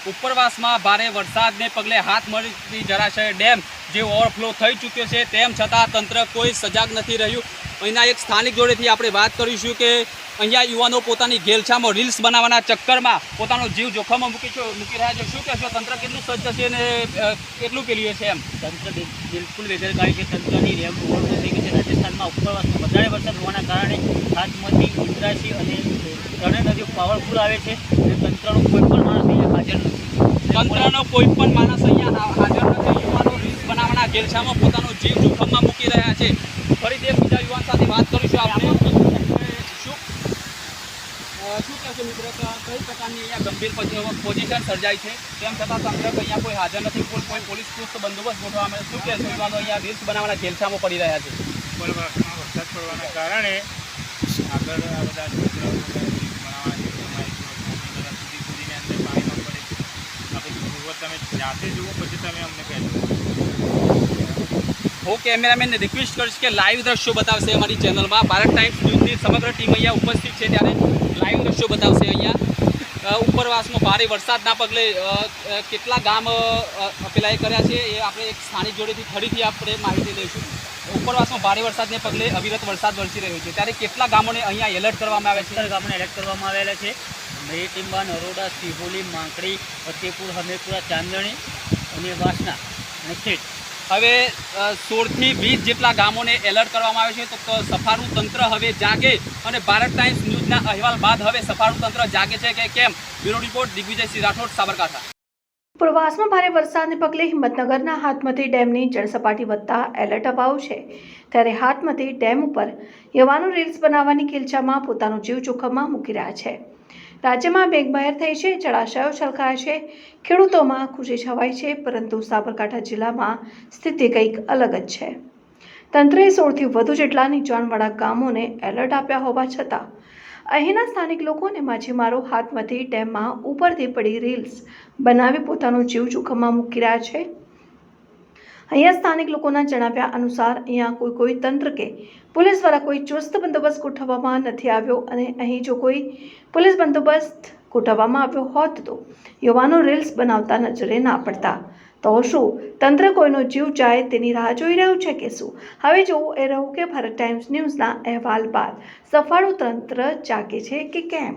ઉપરવાસમાં ભારે વરસાદને પગલે હાથમતી જળાશય ડેમ જે ઓવરફ્લો થઈ ચૂક્યો છે, તેમ છતાં તંત્ર કોઈ સજાગ નથી રહ્યું। અહીંના એક સ્થાનિક જોડેથી આપણે વાત કરીશું કે અહીંયા યુવાનો પોતાની ઘેલછામાં રીલ્સ બનાવવાના ચક્કરમાં પોતાનો જીવ જોખમમાં મૂકી રહ્યા છે। શું કહેશો, તંત્ર કેટલું સજ્જ છે અને કેટલું પેલું છે? એમ તંત્ર બિલકુલ બેદરકારી છે। તંત્રની ડેમ ઓવરફ્લો થઈ ગઈ છે। રાજસ્થાનમાં ઉપરવાસમાં વધારે વરસાદ હોવાના કારણે હાથમતી, ઇન્દ્રાસી અને ત્રણેય નદીઓ પાવરફુલ આવે છે અને તંત્રનો કોઈ પણ માણસ અહીંયા હાજર નથી। તંત્રનો કોઈ પણ માણસ અહીંયા હાજર નથી। યુવાનો રીલ્સ બનાવવાના ઘેલછામાં પોતાનો જીવ જોખમમાં મૂકી રહ્યા છે। ફરીથી એક બીજા યુવાન સાથે વાત કરીશું આપણે। શું કહેશો મિત્ર, કઈ પ્રકારની અહીંયા ગંભીર પોઝિશન સર્જાય છે, તેમ છતાં તંત્ર અહીંયા કોઈ હાજર નથી, કોઈ પોલીસ ચુસ્ત બંદોબસ્ત ગોઠવવામાં આવે? શું કહેશો, યુવાનો અહીંયા રીલ્સ બનાવવાના ઘેલછામાં પડી રહ્યા છે? ઉપરવાસમાં વરસાદ પડવાના કારણે આગળ આ બધા છોકરાઓ સુધી અંદર પાણીમાં પડે છે। આપણે જુઓ, તમે જાતે જુઓ પછી તમે અમને કહેજો। હું કેમેરામેનને રિક્વેસ્ટ કરીશ કે લાઈવ દ્રશ્યો બતાવશે અમારી ચેનલમાં। ભારત ટાઈમ્સ ન્યૂઝની સમગ્ર ટીમ અહીંયા ઉપસ્થિત છે, ત્યારે લાઈવ દ્રશ્યો બતાવશે। અહીંયા ઉપરવાસમાં ભારે વરસાદના પગલે કેટલા ગામ પેલા એ કર્યા છે, એ આપણે એક સ્થાનિક જોડેથી ફરીથી આપણે માહિતી લઈશું। ઉપરવાસમાં ભારે વરસાદને પગલે અવિરત વરસાદ વરસી રહ્યો છે, ત્યારે કેટલા ગામોને અહીંયા એલર્ટ કરવામાં આવે છે? 17 ગામોને એલર્ટ કરવામાં આવેલા છે। મેટીમ્બા, નરોડા, સિહોલી, માંકડી, ફતેપુર, હમીરપુરા, ચાંદણી અને વાસણા અને ખેડ। હવે 16 થી 20 જેટલા ગામોને એલર્ટ કરવામાં આવે છે। તો સફાળું તંત્ર હવે જાગે અને ભારત ટાઈમ્સ ન્યૂઝના અહેવાલ બાદ હવે સફાળું તંત્ર જાગે છે કે કેમ? Bureau report, Digvijaysinh Rathod, Sabarkantha. ઉપરવાસમાં ભારે વરસાદને પગલે હિંમતનગરના હાથમતી ડેમની જળસપાટી વધતા એલર્ટ અપાયું છે, ત્યારે હાથમતી ડેમ ઉપર યુવાનો રીલ્સ બનાવવાની ઘેલછામાં પોતાનો જીવ જોખમમાં મૂકી રહ્યા છે। રાજ્યમાં મેઘમહેર થઈ છે, જળાશયો છલકાયા છે, ખેડૂતોમાં ખુશી છવાઈ છે, પરંતુ સાબરકાંઠા જિલ્લામાં સ્થિતિ કંઈક અલગ જ છે। તંત્રએ 16 થી વધુ જેટલા નીચાણવાળા ગામોને એલર્ટ આપ્યા હોવા છતાં અહીંના સ્થાનિક લોકો અને માછીમારો હાથમતી ડેમમાં ઉપરથી પડી રીલ્સ બનાવી પોતાનો જીવ જોખમમાં મૂકી રહ્યા છે। અહીંયા સ્થાનિક લોકોના જણાવ્યા અનુસાર અહીંયા કોઈ તંત્ર કે પોલીસ દ્વારા કોઈ ચુસ્ત બંદોબસ્ત ગોઠવવામાં નથી આવ્યો, અને અહીં જો કોઈ પોલીસ બંદોબસ્ત ગોઠવવામાં આવ્યો હોત તો યુવાનો રીલ્સ બનાવતા નજરે ના પડતા। તો શું તંત્ર કોઈનો જીવ જાય તેની રાહ જોઈ રહ્યું છે કે શું? હવે જોવું એ રહ્યું કે ભારત ટાઈમ્સ ન્યૂઝના અહેવાલ બાદ સફાળું તંત્ર જાગે છે કે કેમ।